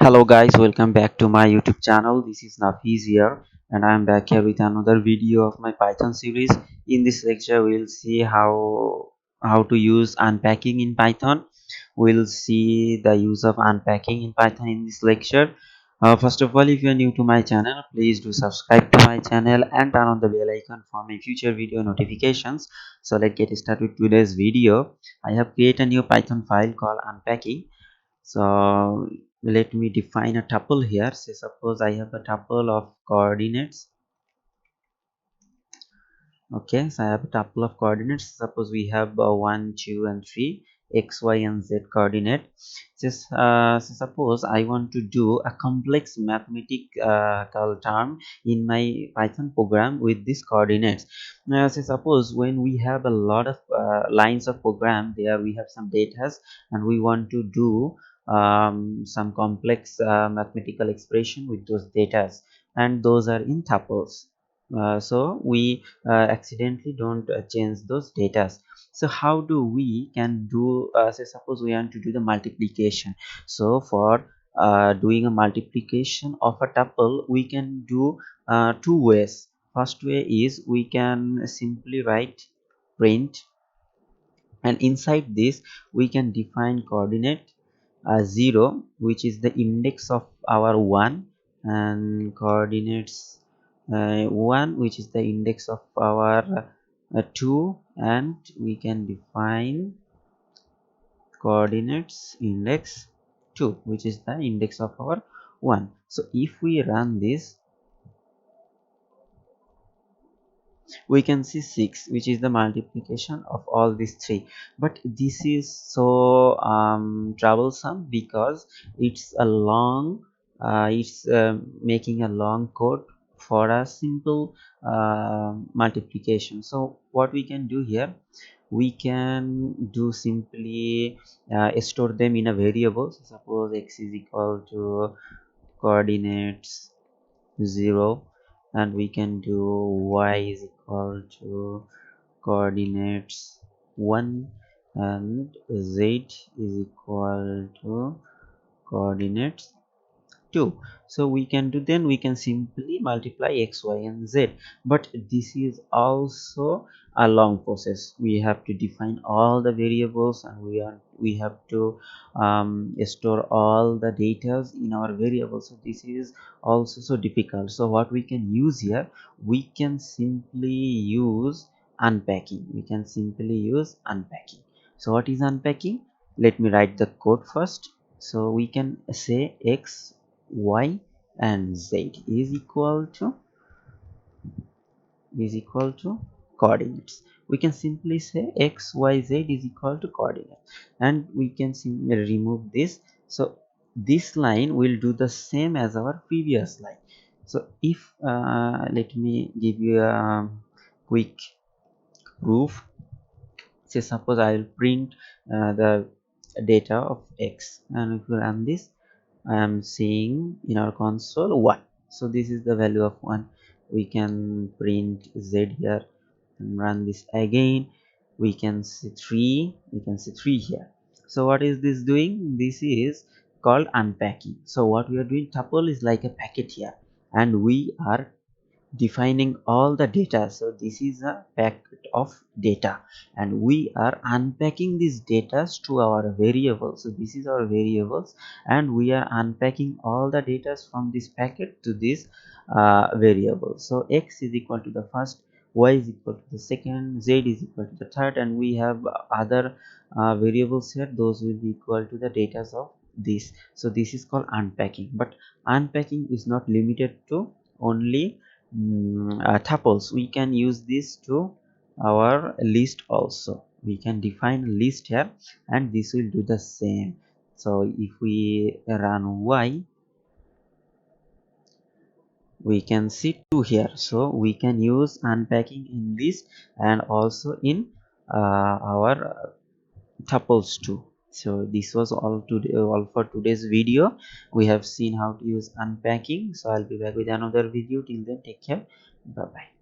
Hello guys, welcome back to my YouTube channel. This is Nafiz here and I am back here with another video of my Python series. In this lecture we'll see how to use unpacking in Python. We'll see the use of unpacking in Python in this lecture. First of all, if you are new to my channel, please do subscribe to my channel and turn on the bell icon for my future video notifications. So let's get started with today's video. I have created a new Python file called unpacking. So let me define a tuple here. Say suppose I have a tuple of coordinates. Okay, so I have a tuple of coordinates. Suppose we have 1, 2 and 3 x, y and z coordinate. So suppose I want to do a complex mathematical term in my Python program with these coordinates. So suppose when we have a lot of lines of program, there we have some data and we want to do some complex mathematical expression with those data, and those are in tuples. So we accidentally don't change those data. So how do we can do, say suppose we want to do the multiplication. So for doing a multiplication of a tuple, we can do two ways. First way is we can simply write print, and inside this we can define coordinate 0, which is the index of our 1, and coordinates 1, which is the index of our 2, and we can define coordinates index 2, which is the index of our 1. So if we run this, we can see 6, which is the multiplication of all these three. But this is so troublesome because it's a long it's making a long code for a simple multiplication. So what we can do here, we can do simply store them in a variable. So suppose x is equal to coordinates 0, and we can do y is equal to coordinates 1, and z is equal to coordinates 2. So we can do, then we can simply multiply x, y and z. But this is also a long process. We have to define all the variables, and we have to store all the data in our variables. So this is also so difficult. So what we can use here, we can simply use unpacking. So what is unpacking? Let me write the code first. So we can say x, y and z is equal to coordinates. We can simply say x, y, z is equal to coordinates, and we can simply remove this. So this line will do the same as our previous line. So if let me give you a quick proof. Say suppose I will print the data of x, and if you run this, I am seeing in our console 1. So this is the value of 1. We can print z here and run this again. We can see 3 here. So what is this doing? This is called unpacking. So what we are doing, tuple is like a packet here, and we are defining all the data. So this is a packet of data, and we are unpacking these data to our variables. So this is our variables, and we are unpacking all the data from this packet to this variable. So x is equal to the first, y is equal to the second, z is equal to the third, and we have other variables here. Those will be equal to the data of this. So this is called unpacking. But unpacking is not limited to only tuples. We can use this to our list also. We can define a list here, and this will do the same. So if we run y, we can see 2 here. So we can use unpacking in this and also in our tuples too. So this was all for today's video. We have seen how to use unpacking. So I'll be back with another video. Till then, take care. Bye bye.